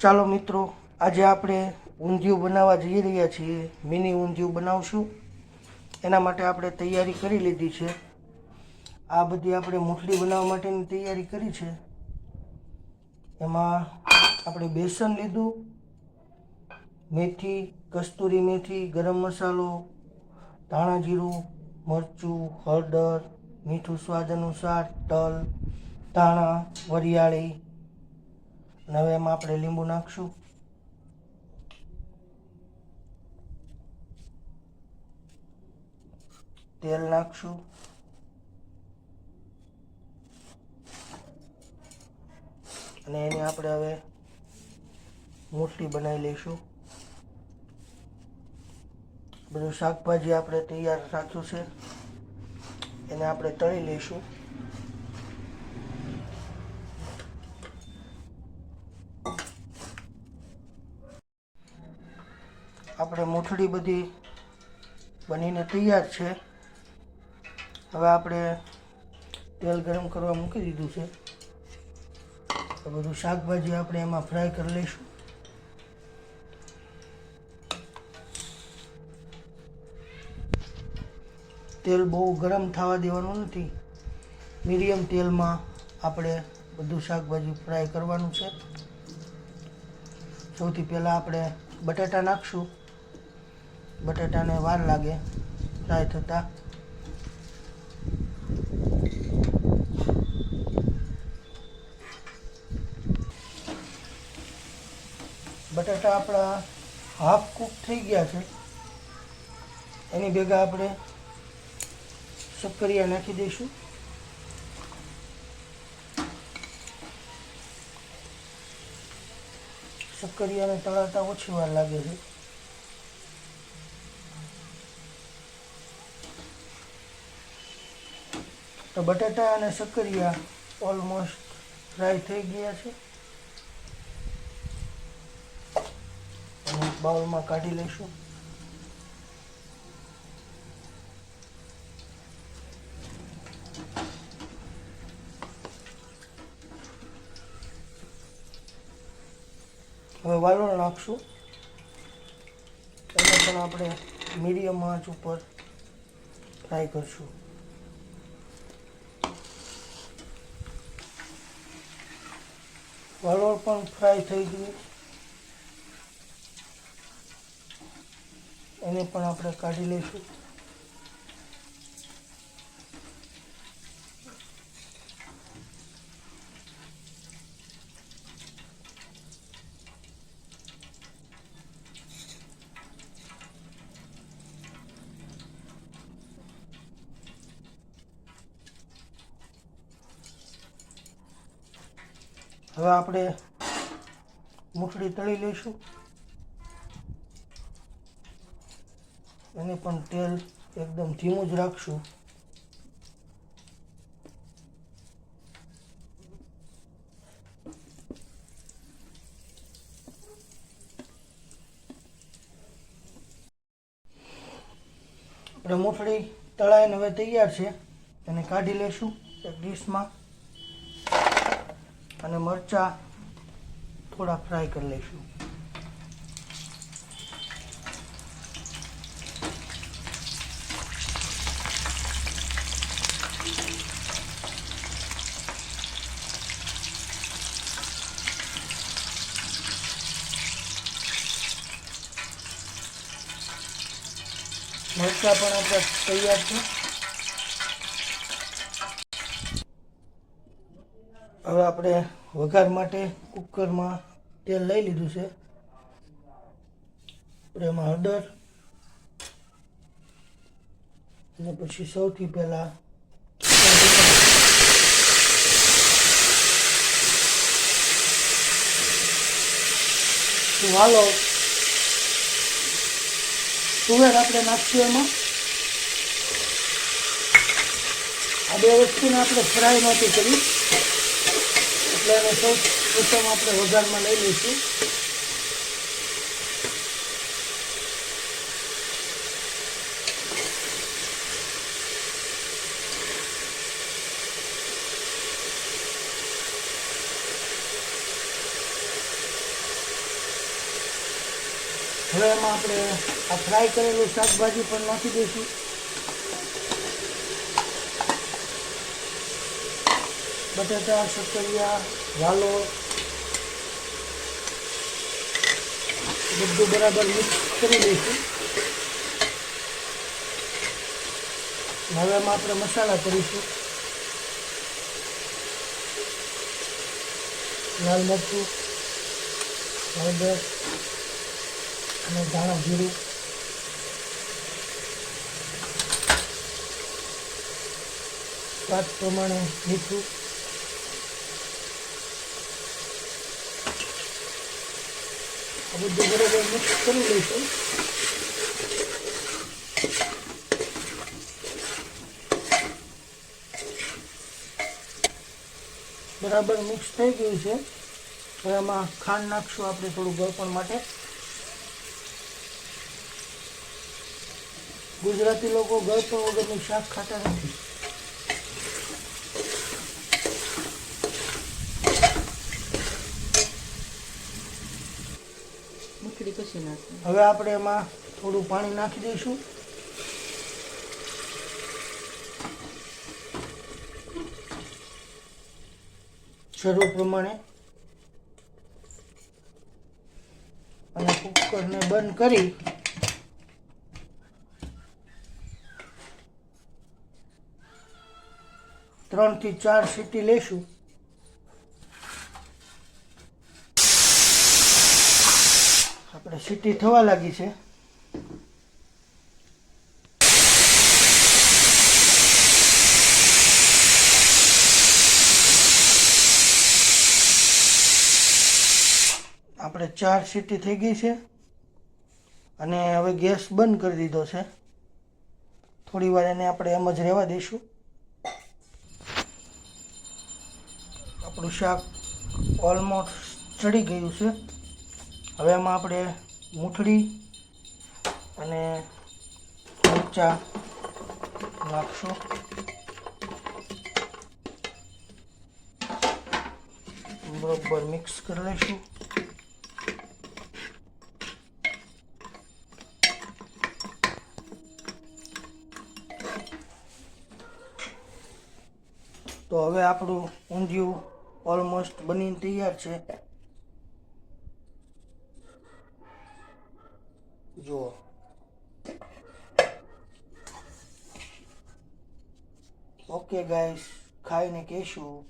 ચાલો મિત્રો, આજે આપણે ઊંધિયું બનાવવા જઈ રહ્યા છીએ. મિની ઊંધિયું બનાવશું. એના માટે આપણે તૈયારી કરી લીધી છે. આ બધી આપણે મુઠલી બનાવવા માટેની તૈયારી કરી છે. એમાં આપણે બેસન લીધું, મેથી, કસ્તુરી મેથી, ગરમ મસાલો, ધાણા જીરું, મરચું, હળદર, મીઠું સ્વાદ અનુસાર, તલ, ધાણા, વરિયાળી. અને હવે એમાં આપણે લીંબુ નાખશું. તેલ નાખશું. અને એની આપણે હવે મુઠલી બનાવી લઈશું. બધું શાકભાજી આપણે તૈયાર રાખ્યું છે, એને આપણે તળી લઈશું. આપણે મુઠડી બધી બનીને તૈયાર છે. હવે આપણે તેલ ગરમ કરવા મૂકી દીધું છે. તો બધું શાકભાજી આપણે એમાં ફ્રાય કરી લઈશું. તેલ બહુ ગરમ થવા દેવાનું નથી. મીડિયમ તેલમાં આપણે બધું શાકભાજી ફ્રાય કરવાનું છે. સૌથી પહેલાં આપણે બટાટા નાખશું. બટાટાને વાર લાગે ફ્રાય થતાં. બટાટા આપણા હાફ કૂક થઈ ગયા છે. એની ભેગા આપણે શક્કરિયા નાખી દઈશું. શક્કરિયાને તળાતા ઓછી વાર લાગે છે. તો બટાટા અને શક્કરિયા ઓલમોસ્ટ ફ્રાય થઈ ગયા છે. અને બાઉલમાં કાઢી લઈશું. હવે વાલોળ નાખશું. એને પણ આપણે મીડિયમ આંચ ઉપર ફ્રાય કરશું. વાલોળ પણ ફ્રાય થઈ ગયું. એને પણ આપણે કાઢી લઈશું. હવે આપણે મુઠડી તળી લઈશું. એને પણ તેલ એકદમ ધીમું જ રાખશું. આપણે મુઠડી તળાઈને હવે તૈયાર છે. એને કાઢી લઈશું એક ડીશમાં. અને મરચાં થોડા ફ્રાય કરી લઈશું. મરચાં પણ આપણે તૈયાર છે. હવે આપણે વઘાર માટે કુકરમાં તેલ લઈ લીધું છે. આપણે એમાં હળદર અને પછી સૌથી પહેલાં વાલો તુવેર આપણે નાખશું એમાં. આ બે વસ્તુને આપણે ફ્રાય નહોતી કરી એટલે એને સૌ પ્રથમ આપણે વઘારમાં લઈ લઈશું. હવે એમાં આપણે આ ફ્રાય કરેલું શાકભાજી પણ નાખી દઈશું. બટાટા, શક્કરિયા, વાલો બધું બરાબર મિક્સ કરી દઈશું. હવે એમાં આપણે મસાલા કરીશું. લાલ મરચું, હળદર અને ધાણા જીરું. સ્વાદ પ્રમાણે મીઠું. આ બધું બરાબર મિક્સ કરી લઈશું. બરાબર મિક્સ થઈ ગયું છે. હવે એમાં ખાંડ નાખશું આપણે થોડું ગળપણ માટે. ગુજરાતી લોકો ગળપણ વગરનું શાક ખાતા નથી. હવે આપણે એમાં થોડું પાણી નાખી દઈશું. જરૂર પ્રમાણે. અને કુકરને બંધ કરી 3 થી 4 સીટી લેશું. આપણે સીટી થવા લાગી છે. આપણે 4 સીટી થઈ ગઈ છે અને હવે ગેસ બંધ કરી દીધો છે. થોડી વાર એને આપણે એમ જ રહેવા દઈશું. આપણું શાક ઓલમોસ્ટ ચડી ગયું છે. હવે એમાં આપણે મૂઠડી અને મરચાં નાખશું. બરોબર મિક્સ કરી લઈશું. તો હવે આપણું ઊંધિયું ઓલમોસ્ટ બનીને તૈયાર છે. જુઓ. ઓકે ગાઈસ, ખાઈને કહેશું